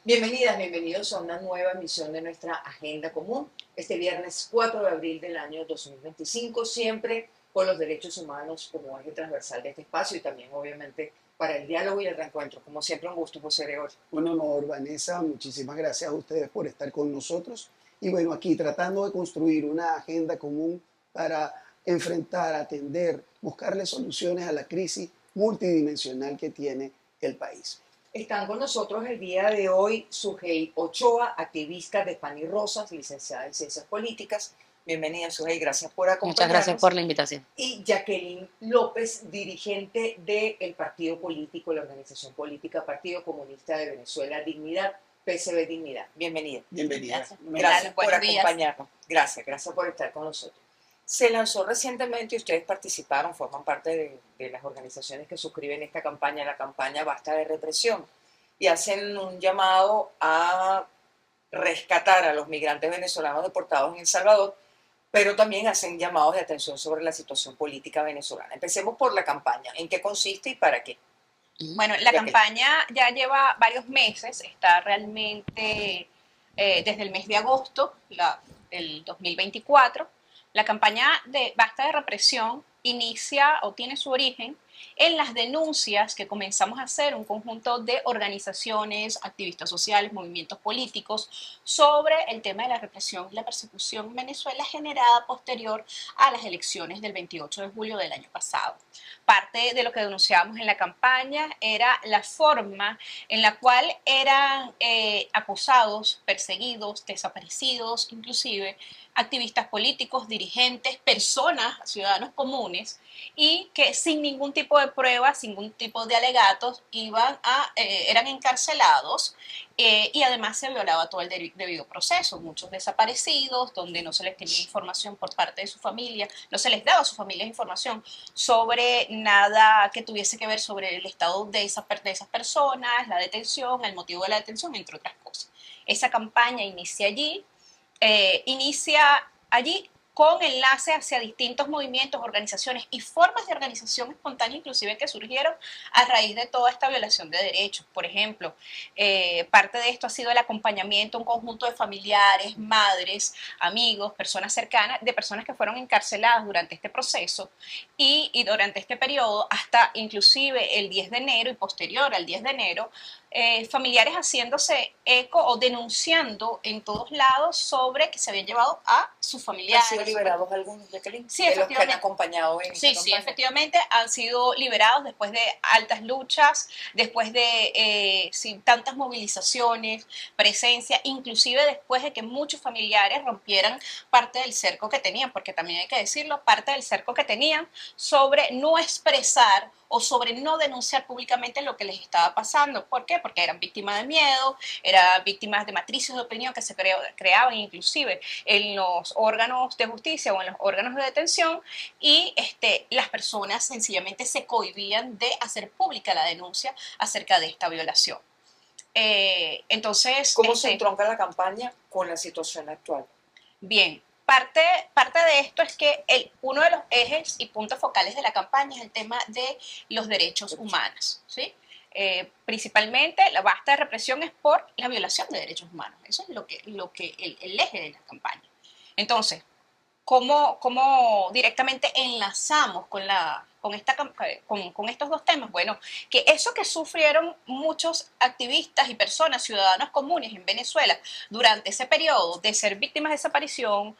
Bienvenidas, bienvenidos a una nueva emisión de nuestra Agenda Común, este viernes 4 de abril del año 2025, siempre con los derechos humanos como eje transversal de este espacio y también obviamente para el diálogo y el reencuentro. Como siempre, un gusto, José Gregorio. Un honor, Vanessa. Muchísimas gracias a ustedes por estar con nosotros. Y bueno, aquí tratando de construir una agenda común para enfrentar, atender, buscarle soluciones a la crisis multidimensional que tiene el país. Están con nosotros el día de hoy Sujei Ochoa, activista de Pan y Rosas, licenciada en Ciencias Políticas. Bienvenida, Sujei, gracias por Muchas gracias acompañarnos. por la invitación. Y Jacqueline López, dirigente del partido político, la organización política Partido Comunista de Venezuela, Dignidad, PSV Dignidad. Bienvenida. Bienvenida. Gracias por Buenos días. acompañarnos. Gracias por estar con nosotros. Se lanzó recientemente y ustedes participaron, forman parte de las organizaciones que suscriben esta campaña, la campaña Basta de Represión, y hacen un llamado a rescatar a los migrantes venezolanos deportados en El Salvador, pero también hacen llamados de atención sobre la situación política venezolana. Empecemos por la campaña. ¿En qué consiste y para qué? Bueno, la campaña ya lleva varios meses, está realmente desde el mes de agosto del 2024. La campaña de Basta de Represión inicia o tiene su origen en las denuncias que comenzamos a hacer un conjunto de organizaciones, activistas sociales, movimientos políticos sobre el tema de la represión y la persecución en Venezuela generada posterior a las elecciones del 28 de julio del año pasado. Parte de lo que denunciábamos en la campaña era la forma en la cual eran acusados, perseguidos, desaparecidos, inclusive activistas políticos, dirigentes, personas, ciudadanos comunes, y que sin ningún tipo de pruebas, sin ningún tipo de alegatos, eran encarcelados y además se violaba todo el debido proceso. Muchos desaparecidos, donde no se les tenía información por parte de su familia, no se les daba a su familia información sobre nada que tuviese que ver sobre el estado de esas personas, la detención, el motivo de la detención, entre otras cosas. Esa campaña inicia allí con enlace hacia distintos movimientos, organizaciones y formas de organización espontánea inclusive que surgieron a raíz de toda esta violación de derechos. Por ejemplo, parte de esto ha sido el acompañamiento a un conjunto de familiares, madres, amigos, personas cercanas, de personas que fueron encarceladas durante este proceso y durante este periodo hasta inclusive el 10 de enero y posterior al 10 de enero, familiares haciéndose eco o denunciando en todos lados sobre que se habían llevado a sus familiares. ¿Han sido liberados algunos, Jacqueline? Sí, de los que han efectivamente. acompañado en esta Sí, campaña. efectivamente han sido liberados después de altas luchas, después de tantas movilizaciones, presencia, inclusive después de que muchos familiares rompieran parte del cerco que tenían, porque también hay que decirlo, parte del cerco que tenían sobre no expresar o sobre no denunciar públicamente lo que les estaba pasando. ¿Por qué? Porque eran víctimas de miedo, eran víctimas de matrices de opinión que se creaban inclusive en los órganos de justicia o en los órganos de detención, y las personas sencillamente se cohibían de hacer pública la denuncia acerca de esta violación. Entonces, ¿cómo se entronca la campaña con la situación actual? Bien, parte de esto es que uno de los ejes y puntos focales de la campaña es el tema de los derechos humanos, ¿sí? Principalmente la basta de represión es por la violación de derechos humanos. Eso es el eje de la campaña. Entonces, ¿cómo directamente enlazamos con estos dos temas? Bueno, que eso que sufrieron muchos activistas y personas, ciudadanos comunes en Venezuela durante ese periodo de ser víctimas de desaparición,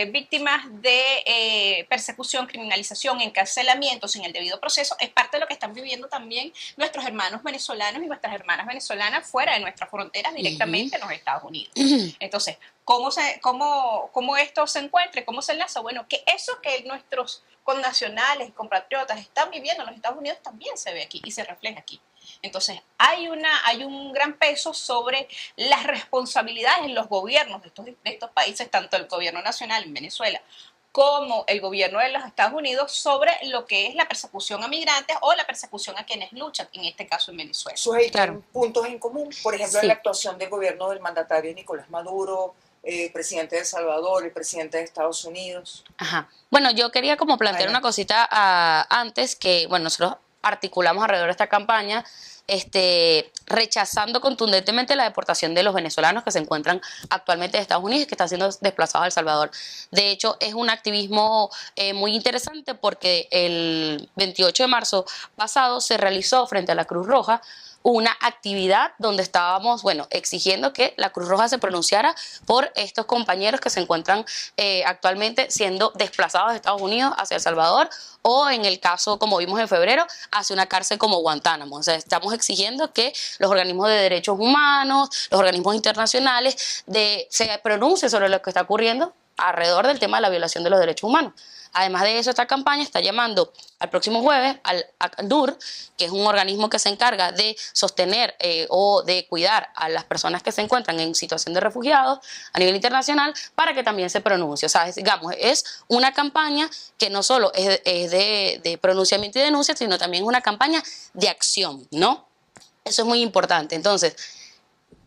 víctimas de persecución, criminalización, encarcelamiento sin el debido proceso, es parte de lo que están viviendo también nuestros hermanos venezolanos y nuestras hermanas venezolanas fuera de nuestras fronteras directamente en los Estados Unidos. Entonces, ¿cómo esto se encuentra? ¿Cómo se enlaza? Bueno, que eso que nuestros connacionales y compatriotas están viviendo en los Estados Unidos también se ve aquí y se refleja aquí. Entonces, hay un gran peso sobre las responsabilidades en los gobiernos de estos países, tanto el gobierno nacional en Venezuela como el gobierno de los Estados Unidos, sobre lo que es la persecución a migrantes o la persecución a quienes luchan, en este caso en Venezuela. ¿Tienen puntos en común? Por ejemplo, Sí. la actuación del gobierno del mandatario Nicolás Maduro, presidente de El Salvador, el presidente de Estados Unidos. Ajá. Bueno, yo quería como plantear Adelante. una cosita antes que, bueno, nosotros articulamos alrededor de esta campaña rechazando contundentemente la deportación de los venezolanos que se encuentran actualmente en Estados Unidos y que están siendo desplazados a El Salvador. De hecho, es un activismo muy interesante porque el 28 de marzo pasado se realizó frente a la Cruz Roja una actividad donde estábamos, bueno, exigiendo que la Cruz Roja se pronunciara por estos compañeros que se encuentran actualmente siendo desplazados de Estados Unidos hacia El Salvador o en el caso, como vimos en febrero, hacia una cárcel como Guantánamo. O sea, estamos exigiendo que los organismos de derechos humanos, los organismos internacionales se pronuncien sobre lo que está ocurriendo alrededor del tema de la violación de los derechos humanos. Además de eso, esta campaña está llamando al próximo jueves al ACNUR, que es un organismo que se encarga de sostener o de cuidar a las personas que se encuentran en situación de refugiados a nivel internacional, para que también se pronuncie. O sea, digamos, es una campaña que no solo es de pronunciamiento y denuncia, sino también es una campaña de acción, ¿no? Eso es muy importante. Entonces,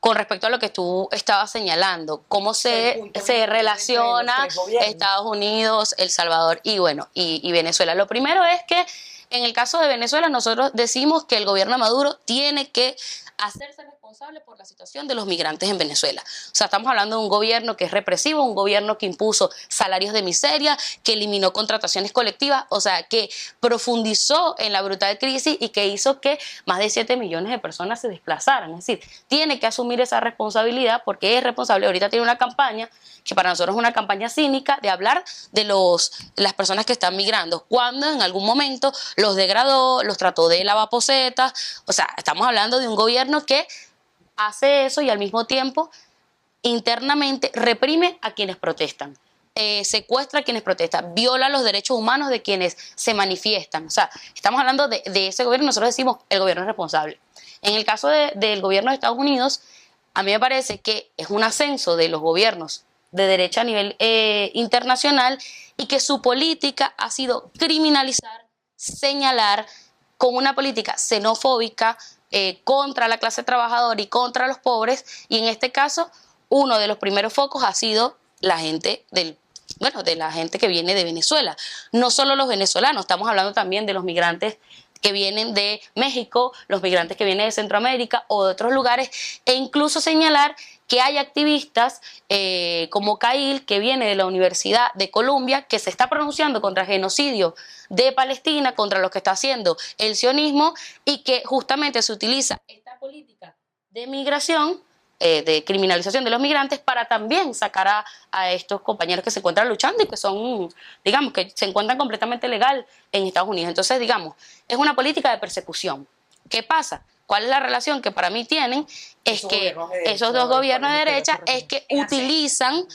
con respecto a lo que tú estabas señalando, cómo se relaciona Estados Unidos, El Salvador y, bueno, y Venezuela. Lo primero es que en el caso de Venezuela nosotros decimos que el gobierno de Maduro tiene que hacerse responsable por la situación de los migrantes en Venezuela. O sea, estamos hablando de un gobierno que es represivo, un gobierno que impuso salarios de miseria, que eliminó contrataciones colectivas, o sea, que profundizó en la brutal crisis y que hizo que más de 7 millones de personas se desplazaran. Es decir, tiene que asumir esa responsabilidad porque es responsable. Ahorita tiene una campaña que para nosotros es una campaña cínica de hablar de las personas que están migrando, cuando en algún momento los degradó, los trató de lavaposetas. O sea, estamos hablando de un gobierno que hace eso y al mismo tiempo internamente reprime a quienes protestan, secuestra a quienes protestan, viola los derechos humanos de quienes se manifiestan. O sea, estamos hablando de ese gobierno. Nosotros decimos el gobierno es responsable. En el caso del gobierno de Estados Unidos, a mí me parece que es un ascenso de los gobiernos de derecha a nivel internacional y que su política ha sido criminalizar, señalar, con una política xenofóbica contra la clase trabajadora y contra los pobres, y en este caso uno de los primeros focos ha sido la gente de la gente que viene de Venezuela. No solo los venezolanos, estamos hablando también de los migrantes que vienen de México, los migrantes que vienen de Centroamérica o de otros lugares, e incluso señalar que hay activistas como Cail, que viene de la Universidad de Columbia, que se está pronunciando contra el genocidio de Palestina, contra lo que está haciendo el sionismo, y que justamente se utiliza esta política de migración, de criminalización de los migrantes, para también sacar a estos compañeros que se encuentran luchando y que son, digamos, que se encuentran completamente legal en Estados Unidos. Entonces, digamos, es una política de persecución. ¿Qué pasa? ¿Cuál es la relación que para mí tienen? Es que esos dos gobiernos de derecha es que utilizan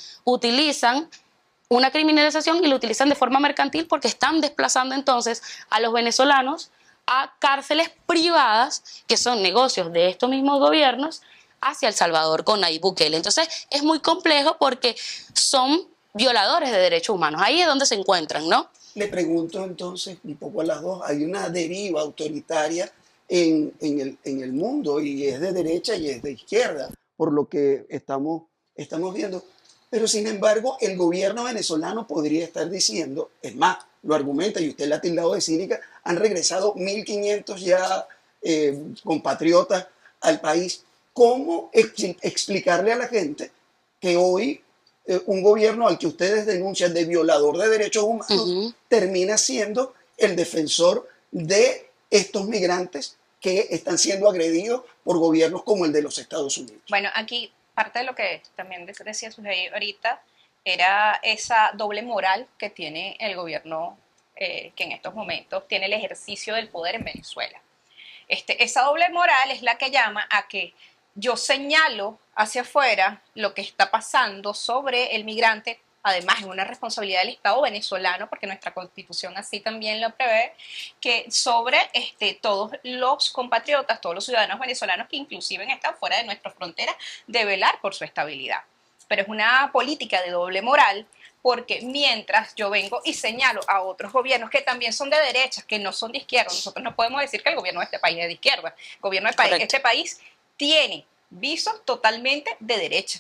una criminalización y lo utilizan de forma mercantil, porque están desplazando entonces a los venezolanos a cárceles privadas, que son negocios de estos mismos gobiernos, hacia El Salvador con Nayib Bukele. Entonces es muy complejo porque son violadores de derechos humanos. Ahí es donde se encuentran, ¿no? Le pregunto entonces un poco a las dos. Hay una deriva autoritaria en el mundo, y es de derecha y es de izquierda, por lo que estamos viendo. Pero sin embargo, el gobierno venezolano podría estar diciendo, es más, lo argumenta y usted la ha tildado de cínica, han regresado 1.500 ya compatriotas al país. ¿Cómo explicarle a la gente que hoy un gobierno al que ustedes denuncian de violador de derechos humanos termina siendo el defensor de estos migrantes que están siendo agredidos por gobiernos como el de los Estados Unidos? Bueno, aquí parte de lo que también decía Sujei ahorita era esa doble moral que tiene el gobierno que en estos momentos tiene el ejercicio del poder en Venezuela. Esa doble moral es la que llama a que yo señalo hacia afuera lo que está pasando sobre el migrante. Además, es una responsabilidad del Estado venezolano, porque nuestra Constitución así también lo prevé, que sobre todos los compatriotas, todos los ciudadanos venezolanos que inclusive están fuera de nuestra frontera, de velar por su estabilidad. Pero es una política de doble moral, porque mientras yo vengo y señalo a otros gobiernos que también son de derecha, que no son de izquierda, nosotros no podemos decir que el gobierno de este país es de izquierda. El gobierno de este país tiene visos totalmente de derecha.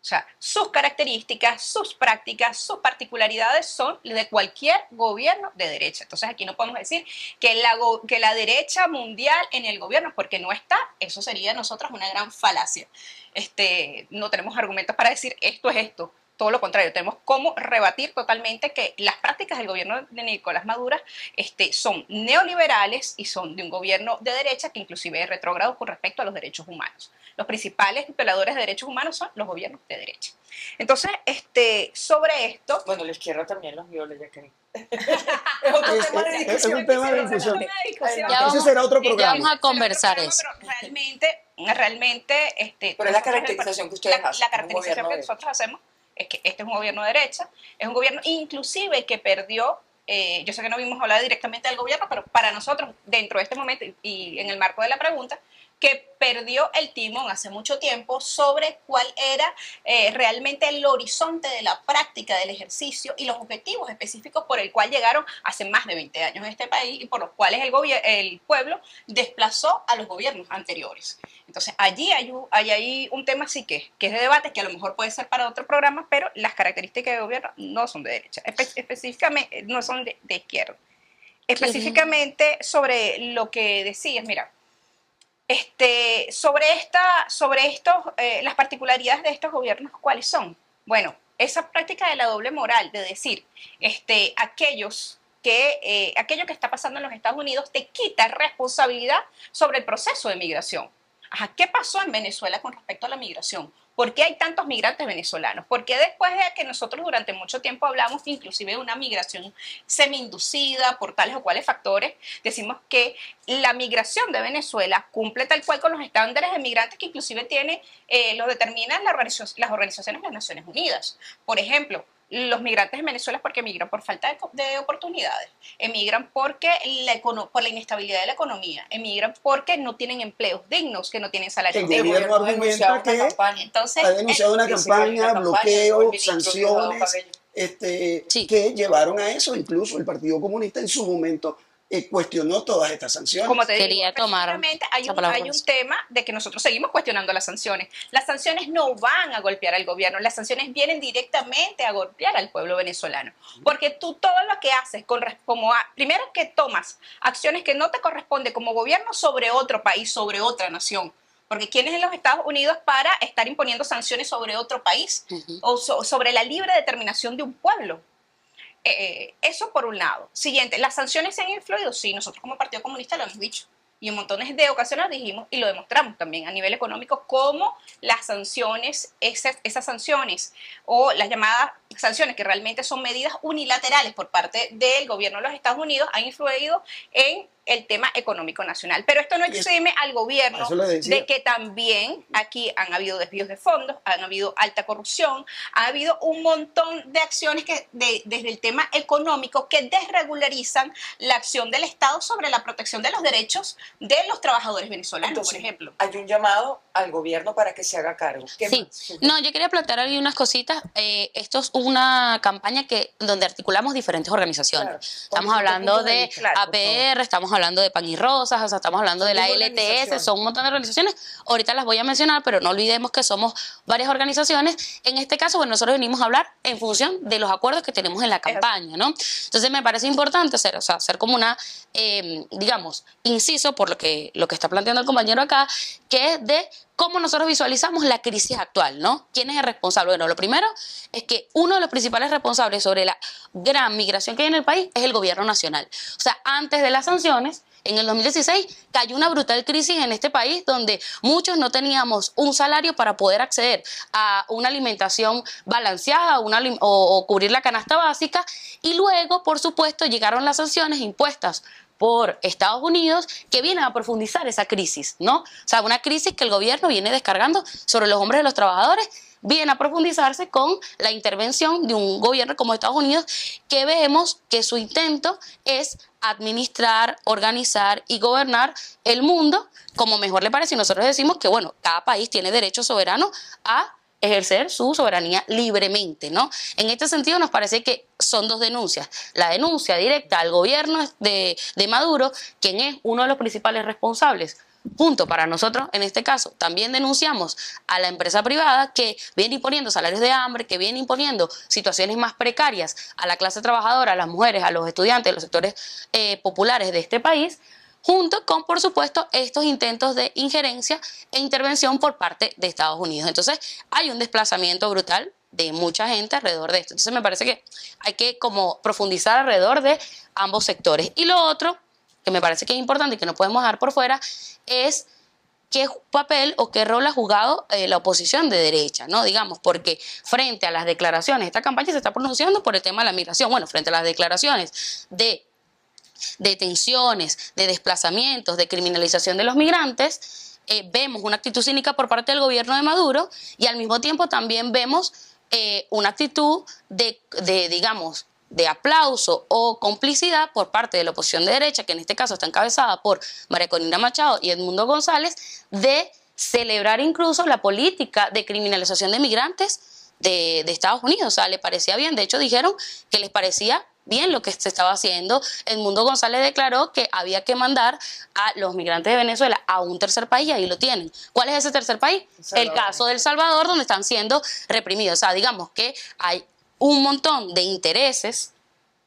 O sea, sus características, sus prácticas, sus particularidades son de cualquier gobierno de derecha. Entonces aquí no podemos decir que la derecha mundial en el gobierno, porque no está, eso sería nosotros una gran falacia. No tenemos argumentos para decir esto es esto. Todo lo contrario, tenemos cómo rebatir totalmente que las prácticas del gobierno de Nicolás Maduro son neoliberales y son de un gobierno de derecha que inclusive es retrógrado con respecto a los derechos humanos. Los principales violadores de derechos humanos son los gobiernos de derecha. Entonces, sobre esto... Bueno, la izquierda también los viola, ya que... Es un tema de discusión. Ese será otro Ya programa. vamos a conversar eso. Pero realmente... Pero es la caracterización que ustedes hacen. La caracterización que nosotros hacemos es que este es un gobierno de derecha, es un gobierno inclusive que perdió, yo sé que no vimos hablar directamente del gobierno, pero para nosotros, dentro de este momento y en el marco de la pregunta, que perdió el timón hace mucho tiempo sobre cuál era realmente el horizonte de la práctica del ejercicio y los objetivos específicos por el cual llegaron hace más de 20 años en este país y por los cuales el pueblo desplazó a los gobiernos anteriores. Entonces, allí hay un tema sí que es de debate, que a lo mejor puede ser para otro programa, pero las características del gobierno no son de derecha, específicamente no son de izquierda. Específicamente sobre lo que decías, mira, las particularidades de estos gobiernos, ¿cuáles son? Bueno, esa práctica de la doble moral, de decir, aquello que está pasando en los Estados Unidos te quita responsabilidad sobre el proceso de migración. Ajá, ¿qué pasó en Venezuela con respecto a la migración? ¿Por qué hay tantos migrantes venezolanos? ¿Por qué después de que nosotros durante mucho tiempo hablamos inclusive de una migración semi-inducida por tales o cuales factores, decimos que la migración de Venezuela cumple tal cual con los estándares de migrantes que inclusive los determinan las organizaciones de las Naciones Unidas? Por ejemplo, los migrantes en Venezuela porque emigran por falta de oportunidades, emigran por la inestabilidad de la economía, emigran porque no tienen empleos dignos, que no tienen salarios El dignos. gobierno argumenta que Entonces, ha denunciado una campaña, bloqueo, sanciones, Sí. que llevaron a eso. Incluso el Partido Comunista en su momento cuestionó todas estas sanciones. como te Quería digo, tomar específicamente esa palabra. hay un tema de que nosotros seguimos cuestionando las sanciones. Las sanciones no van a golpear al gobierno, las sanciones vienen directamente a golpear al pueblo venezolano. Porque tú todo lo que haces, primero que tomas acciones que no te corresponden como gobierno sobre otro país, sobre otra nación. Porque ¿quién es en los Estados Unidos para estar imponiendo sanciones sobre otro país o sobre la libre determinación de un pueblo? Eso por un lado. Siguiente, ¿las sanciones se han influido? Sí, nosotros como Partido Comunista lo hemos dicho. Y en montones de ocasiones dijimos y lo demostramos también a nivel económico cómo las sanciones, esas sanciones o las llamadas sanciones que realmente son medidas unilaterales por parte del gobierno de los Estados Unidos han influido en el tema económico nacional. Pero esto no exime al gobierno de que también aquí han habido desvíos de fondos, han habido alta corrupción, ha habido un montón de acciones desde el tema económico que desregularizan la acción del Estado sobre la protección de los derechos de los trabajadores venezolanos. Entonces, por ejemplo. Hay un llamado al gobierno para que se haga cargo. Sí, no, yo quería plantear ahí unas cositas. Esto es una campaña donde articulamos diferentes organizaciones. Claro. Estamos hablando de claro, APR, estamos hablando de Pan y Rosas, o sea, estamos hablando de la LTS, son un montón de organizaciones. Ahorita las voy a mencionar, pero no olvidemos que somos varias organizaciones. En este caso, bueno, nosotros venimos a hablar en función de los acuerdos que tenemos en la campaña, ¿no? Entonces me parece importante hacer como una, digamos, inciso por lo que está planteando el compañero acá, que es de cómo nosotros visualizamos la crisis actual, ¿no? ¿Quién es el responsable? Bueno, lo primero es que uno de los principales responsables sobre la gran migración que hay en el país es el gobierno nacional. O sea, antes de las sanciones, en el 2016 cayó una brutal crisis en este país donde muchos no teníamos un salario para poder acceder a una alimentación balanceada o cubrir la canasta básica, y luego, por supuesto, llegaron las sanciones impuestas por Estados Unidos que vienen a profundizar esa crisis, ¿no? O sea, una crisis que el gobierno viene descargando sobre los hombros de los trabajadores, viene a profundizarse con la intervención de un gobierno como Estados Unidos, que vemos que su intento es administrar, organizar y gobernar el mundo como mejor le parece. Y nosotros decimos que, bueno, cada país tiene derecho soberano a ejercer su soberanía libremente, ¿no? En este sentido nos parece que son dos denuncias. La denuncia directa al gobierno de Maduro, quien es uno de los principales responsables Punto. Para nosotros, en este caso, también denunciamos a la empresa privada que viene imponiendo salarios de hambre, que viene imponiendo situaciones más precarias a la clase trabajadora, a las mujeres, a los estudiantes, a los sectores populares de este país, junto con, por supuesto, estos intentos de injerencia e intervención por parte de Estados Unidos. Entonces, hay un desplazamiento brutal de mucha gente alrededor de esto. Entonces, me parece que hay que como profundizar alrededor de ambos sectores. Y lo otro, que me parece que es importante y que no podemos dejar por fuera, es qué papel o qué rol ha jugado la oposición de derecha, ¿no? Digamos, porque frente a las declaraciones, esta campaña se está pronunciando por el tema de la migración, bueno, frente a las declaraciones de detenciones, de desplazamientos, de criminalización de los migrantes, vemos una actitud cínica por parte del gobierno de Maduro y al mismo tiempo también vemos una actitud digamos, de aplauso o complicidad por parte de la oposición de derecha, que en este caso está encabezada por María Corina Machado y Edmundo González, de celebrar incluso la política de criminalización de migrantes de Estados Unidos. O sea, le parecía bien. De hecho, dijeron que les parecía bien lo que se estaba haciendo. Edmundo González declaró que había que mandar a los migrantes de Venezuela a un tercer país y ahí lo tienen. ¿Cuál es ese tercer país? El caso de El Salvador, donde están siendo reprimidos. O sea, digamos que hay un montón de intereses,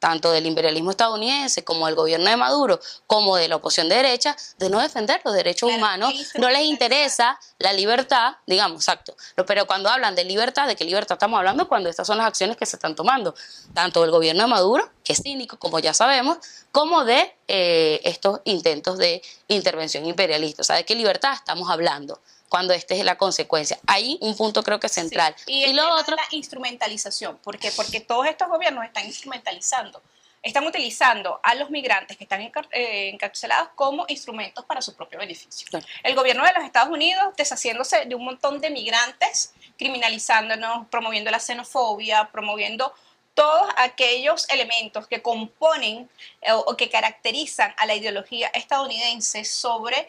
tanto del imperialismo estadounidense como del gobierno de Maduro, como de la oposición de derecha, de no defender los derechos humanos. No les interesa la libertad, digamos, exacto. Pero cuando hablan de libertad, ¿de qué libertad estamos hablando? Cuando estas son las acciones que se están tomando, tanto del gobierno de Maduro, que es cínico, como ya sabemos, como de estos intentos de intervención imperialista. O sea, ¿de qué libertad estamos hablando? Cuando esta es la consecuencia. Hay un punto creo que es central. Sí. Y lo otro, la instrumentalización. ¿Por qué? Porque todos estos gobiernos están instrumentalizando, están utilizando a los migrantes que están encarcelados como instrumentos para su propio beneficio. Claro. El gobierno de los Estados Unidos deshaciéndose de un montón de migrantes, criminalizándonos, promoviendo la xenofobia, promoviendo todos aquellos elementos que componen o que caracterizan a la ideología estadounidense sobre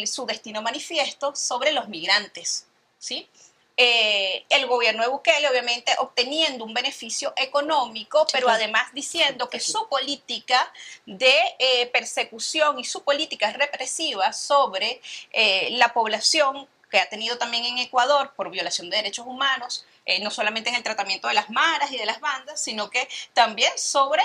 su destino manifiesto sobre los migrantes, ¿sí? El gobierno de Bukele obviamente obteniendo un beneficio económico, pero además diciendo que su política de persecución y su política represiva sobre la población que ha tenido también en Ecuador por violación de derechos humanos, no solamente en el tratamiento de las maras y de las bandas, sino que también sobre,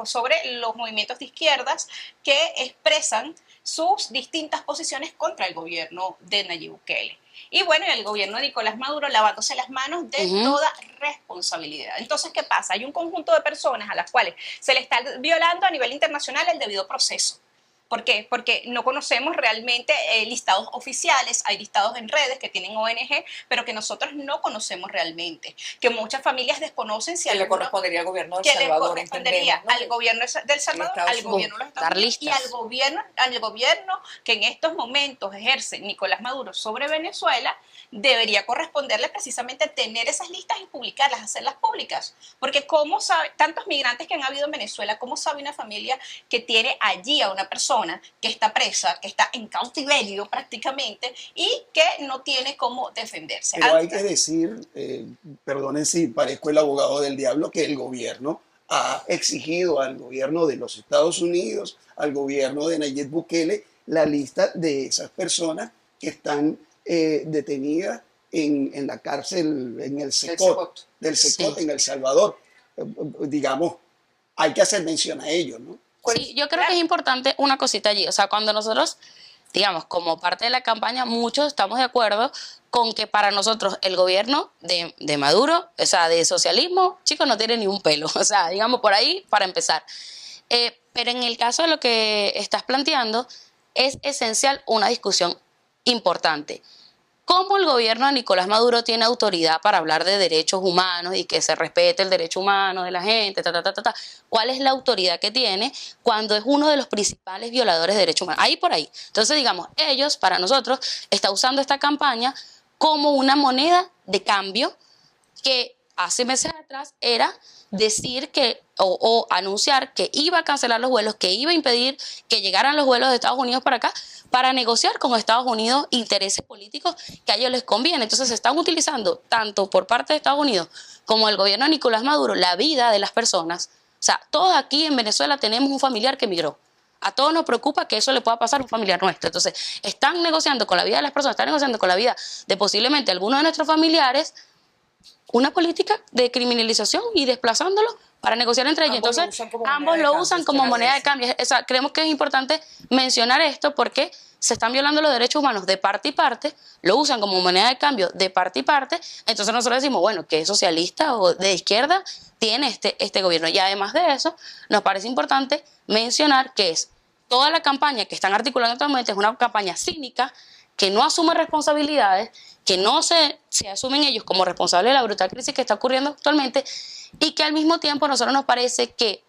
sobre los movimientos de izquierdas que expresan sus distintas posiciones contra el gobierno de Nayib Bukele. Y bueno, el gobierno de Nicolás Maduro lavándose las manos de toda responsabilidad. Entonces, ¿qué pasa? Hay un conjunto de personas a las cuales se le está violando a nivel internacional el debido proceso. ¿Por qué? Porque no conocemos realmente listados oficiales, hay listados en redes que tienen ONG, pero que nosotros no conocemos realmente, que muchas familias desconocen si le correspondería al gobierno del Salvador, al gobierno del Salvador, al gobierno de los Estados Unidos y al gobierno que en estos momentos ejerce Nicolás Maduro sobre Venezuela, debería corresponderle precisamente tener esas listas y publicarlas, hacerlas públicas, porque cómo sabe, tantos migrantes que han habido en Venezuela, cómo sabe una familia que tiene allí a una persona que está presa, que está en cautiverio prácticamente y que no tiene cómo defenderse. Pero hay que decir, perdonen si parezco el abogado del diablo, que el gobierno ha exigido al gobierno de los Estados Unidos, al gobierno de Nayib Bukele, la lista de esas personas que están detenidas en la cárcel, en el Secot, del Secot, en El Salvador. Digamos, hay que hacer mención a ellos, ¿no? Sí, yo creo que es importante una cosita allí. O sea, cuando nosotros, digamos, como parte de la campaña, muchos estamos de acuerdo con que para nosotros el gobierno de Maduro, o sea, de socialismo, chicos, no tiene ni un pelo. O sea, digamos, por ahí para empezar. Pero en el caso de lo que estás planteando, es esencial una discusión importante. ¿Cómo el gobierno de Nicolás Maduro tiene autoridad para hablar de derechos humanos y que se respete el derecho humano de la gente? ¿Cuál es la autoridad que tiene cuando es uno de los principales violadores de derechos humanos? Ahí por ahí. Entonces, digamos, ellos, para nosotros, están usando esta campaña como una moneda de cambio que hace meses atrás era decir que o anunciar que iba a cancelar los vuelos, que iba a impedir que llegaran los vuelos de Estados Unidos para acá, para negociar con Estados Unidos intereses políticos que a ellos les conviene. Entonces se están utilizando, tanto por parte de Estados Unidos como el gobierno de Nicolás Maduro, la vida de las personas. O sea, todos aquí en Venezuela tenemos un familiar que emigró. A todos nos preocupa que eso le pueda pasar a un familiar nuestro. Entonces, están negociando con la vida de las personas, están negociando con la vida de posiblemente algunos de nuestros familiares una política de criminalización y desplazándolos para negociar entre ellos. Entonces, ambos lo usan como moneda de cambio. O sea, creemos que es importante mencionar esto porque se están violando los derechos humanos de parte y parte, lo usan como moneda de cambio de parte y parte. Entonces nosotros decimos, bueno, que es socialista o de izquierda tiene este gobierno. Y además de eso, nos parece importante mencionar que es toda la campaña que están articulando actualmente es una campaña cínica que no asume responsabilidades, que no se asumen ellos como responsables de la brutal crisis que está ocurriendo actualmente y que al mismo tiempo a nosotros nos parece que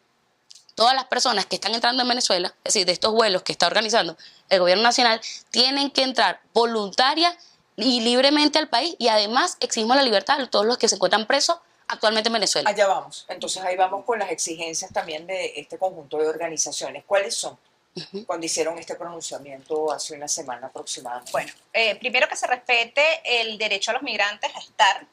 todas las personas que están entrando en Venezuela, es decir, de estos vuelos que está organizando el gobierno nacional, tienen que entrar voluntaria y libremente al país y además exigimos la libertad de todos los que se encuentran presos actualmente en Venezuela. Allá vamos. Entonces ahí vamos con las exigencias también de este conjunto de organizaciones. ¿Cuáles son? Cuando hicieron este pronunciamiento hace una semana aproximadamente. Bueno, primero que se respete el derecho a los migrantes a estar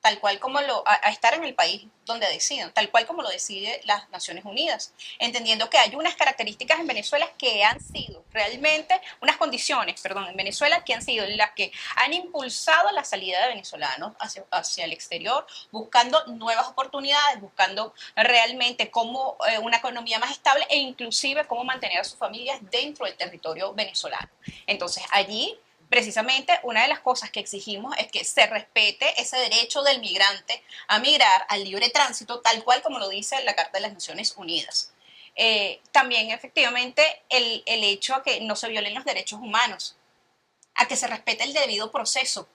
tal cual como a estar en el país donde decidan, tal cual como lo decide las Naciones Unidas, entendiendo que hay unas características en Venezuela que han sido realmente, unas condiciones, perdón, en Venezuela que han sido las que han impulsado la salida de venezolanos hacia el exterior, buscando nuevas oportunidades, buscando realmente cómo una economía más estable e inclusive cómo mantener a sus familias dentro del territorio venezolano. Entonces allí precisamente una de las cosas que exigimos es que se respete ese derecho del migrante a migrar al libre tránsito, tal cual como lo dice la Carta de las Naciones Unidas. También efectivamente el hecho a que no se violen los derechos humanos, a que se respete el debido proceso.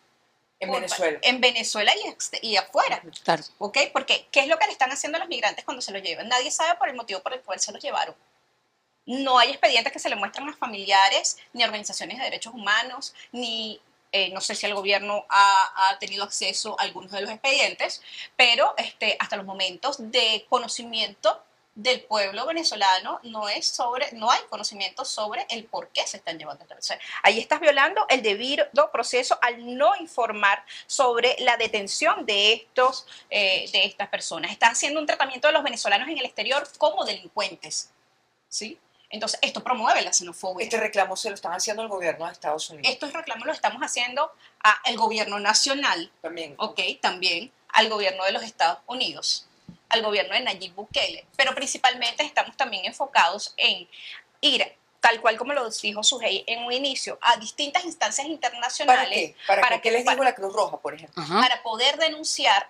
En Venezuela. En Venezuela y afuera. Claro. ¿Ok? Porque ¿qué es lo que le están haciendo a los migrantes cuando se los llevan? Nadie sabe por el motivo por el cual se los llevaron. No hay expedientes que se le muestran a los familiares, ni organizaciones de derechos humanos, ni no sé si el gobierno ha tenido acceso a algunos de los expedientes, pero hasta los momentos de conocimiento del pueblo venezolano no hay conocimiento sobre el por qué se están llevando a esta. Ahí estás violando el debido proceso al no informar sobre la detención de estas personas. Están haciendo un tratamiento de los venezolanos en el exterior como delincuentes, ¿sí? Entonces, esto promueve la xenofobia. Este reclamo se lo están haciendo el gobierno de Estados Unidos. Estos reclamos los estamos haciendo al gobierno nacional, también, también al gobierno de los Estados Unidos, al gobierno de Nayib Bukele, pero principalmente estamos también enfocados en ir, tal cual como lo dijo Sujei en un inicio, a distintas instancias internacionales. ¿Para qué les digo la Cruz Roja, por ejemplo? Para poder denunciar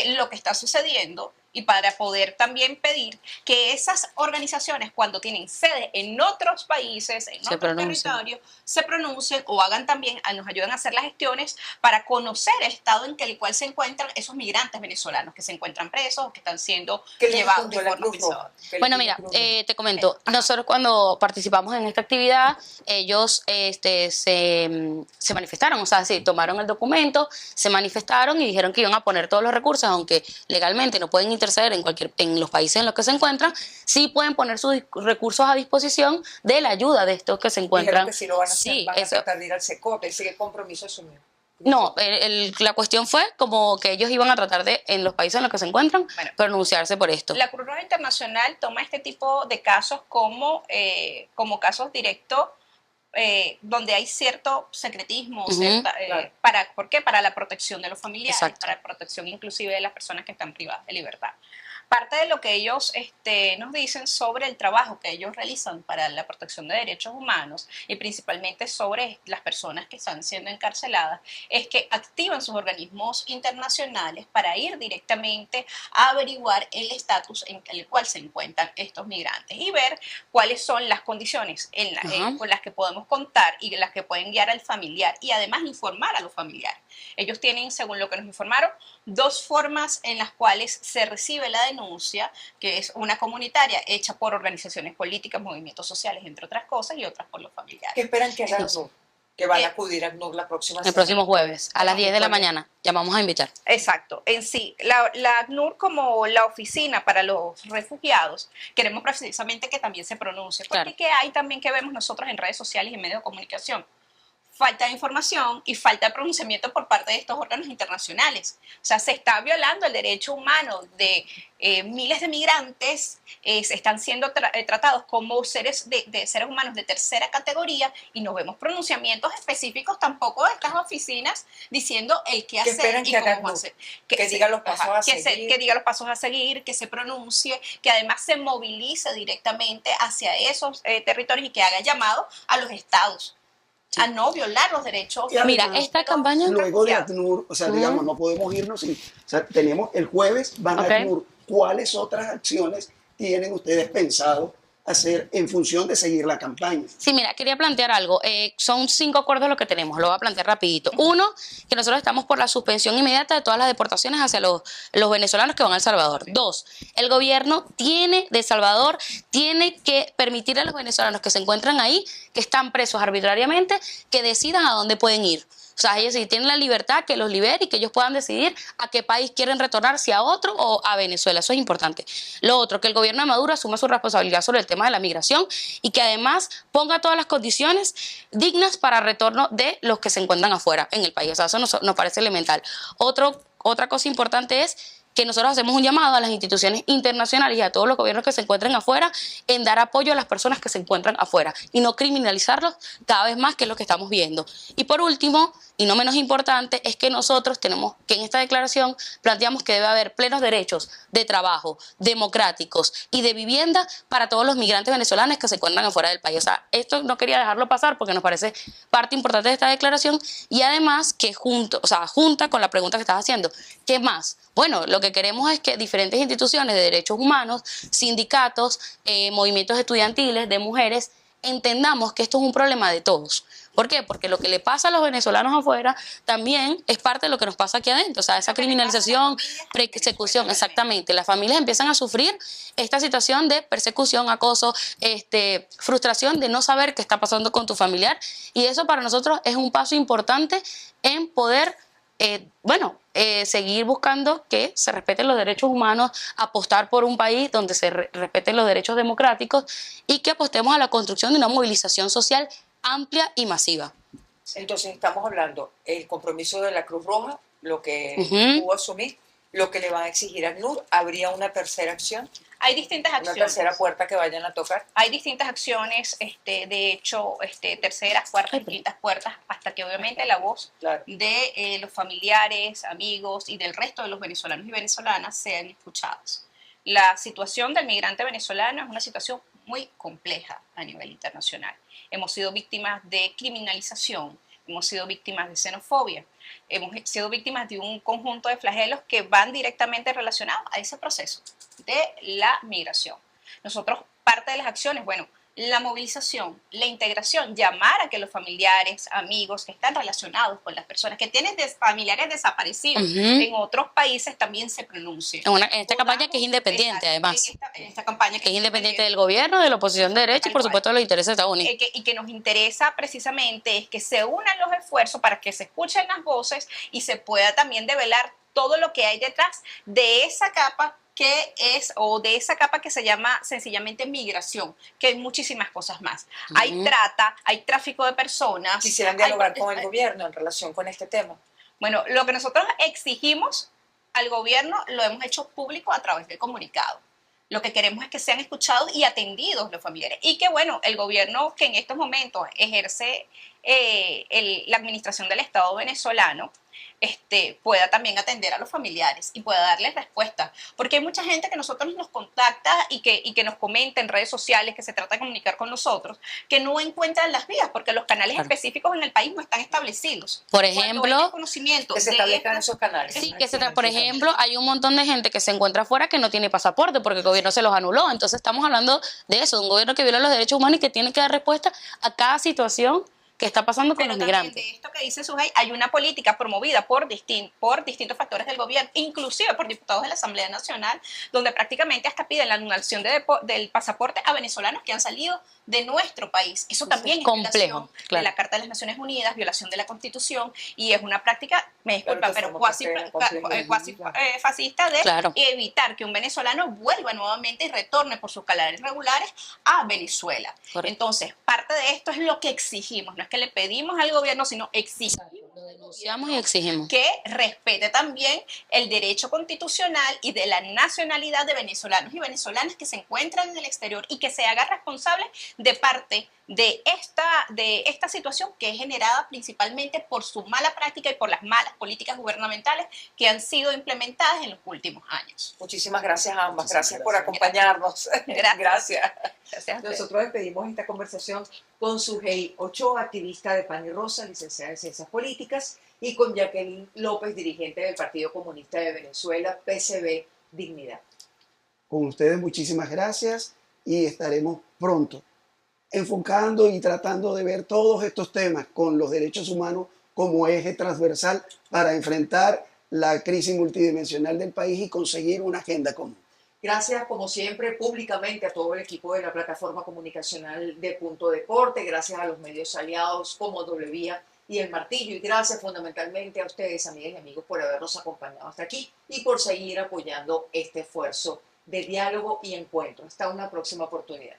lo que está sucediendo y para poder también pedir que esas organizaciones, cuando tienen sede en otros países, en otros territorios, se pronuncien o hagan también, nos ayuden a hacer las gestiones para conocer el estado en el cual se encuentran esos migrantes venezolanos que se encuentran presos o que están siendo llevados de forma pesada. Bueno, mira, te comento, nosotros cuando participamos en esta actividad, ellos se manifestaron, o sea, sí, tomaron el documento, se manifestaron y dijeron que iban a poner todos los recursos, aunque legalmente no pueden interceder en los países en los que se encuentran, sí pueden poner sus recursos a disposición de la ayuda de estos que se encuentran. Dijeron que sí lo van a hacer, van a tratar de ir al CECOPE, ¿qué compromiso asumió? No, la cuestión fue como que ellos iban a tratar de, en los países en los que se encuentran, pronunciarse por esto. La Cruz Roja Internacional toma este tipo de casos como casos directos donde hay cierto secretismo, claro. ¿Por qué? Para la protección de los familiares, para la protección inclusive de las personas que están privadas de libertad. Parte de lo que ellos nos dicen sobre el trabajo que ellos realizan para la protección de derechos humanos y principalmente sobre las personas que están siendo encarceladas es que activan sus organismos internacionales para ir directamente a averiguar el estatus en el cual se encuentran estos migrantes y ver cuáles son las condiciones con las que podemos contar y las que pueden guiar al familiar y además informar a los familiares. Ellos tienen, según lo que nos informaron, 2 formas en las cuales se recibe la denuncia, que es una comunitaria hecha por organizaciones políticas, movimientos sociales, entre otras cosas, y otras por los familiares. ¿Qué esperan que haga ACNUR? Que van a acudir a ACNUR la próxima semana. El próximo jueves, a las 10 de la mañana. Ya vamos a invitar. Exacto. En sí, la ACNUR como la oficina para los refugiados, queremos precisamente que también se pronuncie. Porque ¿qué hay también que vemos nosotros en redes sociales y en medios de comunicación? falta de información y falta de pronunciamiento por parte de estos órganos internacionales. O sea, se está violando el derecho humano de miles de migrantes, están siendo tratados como seres de seres humanos de tercera categoría y no vemos pronunciamientos específicos tampoco de estas oficinas diciendo el qué hacer y cómo hacer. Que diga los pasos a seguir. Que diga los pasos a seguir, que se pronuncie, que además se movilice directamente hacia esos territorios y que haga llamado a los estados a no violar los derechos. Y además, Mira, esta campaña... luego de ACNUR, o sea, digamos, no podemos irnos sin... O sea, tenemos el jueves, van a ACNUR. ¿Cuáles otras acciones tienen ustedes pensado hacer en función de seguir la campaña? Sí, mira, quería plantear algo. Son 5 acuerdos los que tenemos, lo voy a plantear rapidito. Uno, que nosotros estamos por la suspensión inmediata de todas las deportaciones hacia los venezolanos que van a El Salvador. 2, el gobierno de El Salvador tiene que permitir a los venezolanos que se encuentran ahí, que están presos arbitrariamente, que decidan a dónde pueden ir. O sea, ellos si tienen la libertad, que los libere y que ellos puedan decidir a qué país quieren retornar, si a otro o a Venezuela. Eso es importante. Lo otro, que el gobierno de Maduro asuma su responsabilidad sobre el tema de la migración y que además ponga todas las condiciones dignas para retorno de los que se encuentran afuera en el país. O sea, eso nos parece elemental. Otra cosa importante es que nosotros hacemos un llamado a las instituciones internacionales y a todos los gobiernos que se encuentren afuera en dar apoyo a las personas que se encuentran afuera y no criminalizarlos cada vez más, que es lo que estamos viendo. Y por último, y no menos importante, es que nosotros tenemos que en esta declaración planteamos que debe haber plenos derechos de trabajo, democráticos y de vivienda para todos los migrantes venezolanos que se encuentran afuera del país. O sea, esto no quería dejarlo pasar porque nos parece parte importante de esta declaración y además que junta con la pregunta que estás haciendo. ¿Qué más? Bueno, lo que queremos es que diferentes instituciones de derechos humanos, sindicatos, movimientos estudiantiles, de mujeres, entendamos que esto es un problema de todos. ¿Por qué? Porque lo que le pasa a los venezolanos afuera también es parte de lo que nos pasa aquí adentro. O sea, esa criminalización, persecución, exactamente. Las familias empiezan a sufrir esta situación de persecución, acoso, frustración de no saber qué está pasando con tu familiar. Y eso para nosotros es un paso importante en poder seguir buscando que se respeten los derechos humanos, apostar por un país donde se respeten los derechos democráticos y que apostemos a la construcción de una movilización social amplia y masiva. Entonces estamos hablando el compromiso de la Cruz Roja, lo que pudo asumir, lo que le van a exigir a ACNUR. ¿Habría una tercera acción? Hay distintas acciones. Una tercera puerta que vayan a tocar. Hay distintas acciones, de hecho, terceras, cuartas, quintas puertas, hasta que obviamente la voz de los familiares, amigos y del resto de los venezolanos y venezolanas sean escuchadas. La situación del migrante venezolano es una situación muy compleja a nivel internacional. Hemos sido víctimas de criminalización, hemos sido víctimas de xenofobia, hemos sido víctimas de un conjunto de flagelos que van directamente relacionados a ese proceso de la migración. Nosotros, parte de las acciones, la movilización, la integración, llamar a que los familiares, amigos que están relacionados con las personas que tienen familiares desaparecidos en otros países también se pronuncien. En esta campaña que es independiente, además. En esta campaña que es independiente del gobierno, de la oposición de derecha y por supuesto de los intereses de Estados Unidos. Y que nos interesa precisamente es que se unan los esfuerzos para que se escuchen las voces y se pueda también develar todo lo que hay detrás de esa capa de esa capa que se llama sencillamente migración, que hay muchísimas cosas más. Hay trata, hay tráfico de personas. ¿Quisieran dialogar con el gobierno en relación con este tema? Bueno, lo que nosotros exigimos al gobierno lo hemos hecho público a través del comunicado. Lo que queremos es que sean escuchados y atendidos los familiares. Y que, el gobierno que en estos momentos ejerce la administración del Estado venezolano, pueda también atender a los familiares y pueda darles respuesta. Porque hay mucha gente que nosotros nos contacta y que nos comenta en redes sociales, que se trata de comunicar con nosotros, que no encuentran las vías porque los canales específicos en el país no están establecidos. Por ejemplo, que se establezcan esos canales. Sí, por ejemplo, hay un montón de gente que se encuentra afuera que no tiene pasaporte porque el gobierno se los anuló. Entonces estamos hablando de eso, de un gobierno que viola los derechos humanos y que tiene que dar respuesta a cada situación que está pasando con los migrantes. De esto que dice Sujei, hay una política promovida por distintos factores del gobierno, inclusive por diputados de la Asamblea Nacional, donde prácticamente hasta piden la anulación del pasaporte a venezolanos que han salido de nuestro país. Eso también es complejo, violación de la Carta de las Naciones Unidas, violación de la Constitución, y es una práctica, me disculpa, pero cuasi fascista de evitar que un venezolano vuelva nuevamente y retorne por sus canales regulares a Venezuela. Correcto. Entonces, parte de esto es lo que exigimos. No es que le pedimos al gobierno, sino exigimos Lo denunciamos y exigimos. que respete también el derecho constitucional y de la nacionalidad de venezolanos y venezolanas que se encuentran en el exterior y que se haga responsable de parte de esta situación que es generada principalmente por su mala práctica y por las malas políticas gubernamentales que han sido implementadas en los últimos años. Muchísimas gracias a ambas. Muchísimas Gracias por gracias. acompañarnos. Gracias. Gracias. Gracias a ustedes. Nosotros despedimos esta conversación con Sujei Ochoa, activista de Pan y Rosa, licenciada en Ciencias Políticas, y con Jacqueline López, dirigente del Partido Comunista de Venezuela, PCV Dignidad. Con ustedes muchísimas gracias y estaremos pronto enfocando y tratando de ver todos estos temas con los derechos humanos como eje transversal para enfrentar la crisis multidimensional del país y conseguir una agenda común. Gracias, como siempre, públicamente a todo el equipo de la plataforma comunicacional de Punto de Corte, gracias a los medios aliados como Doble Vía y El Martillo, y gracias fundamentalmente a ustedes, amigas y amigos, por habernos acompañado hasta aquí y por seguir apoyando este esfuerzo de diálogo y encuentro. Hasta una próxima oportunidad.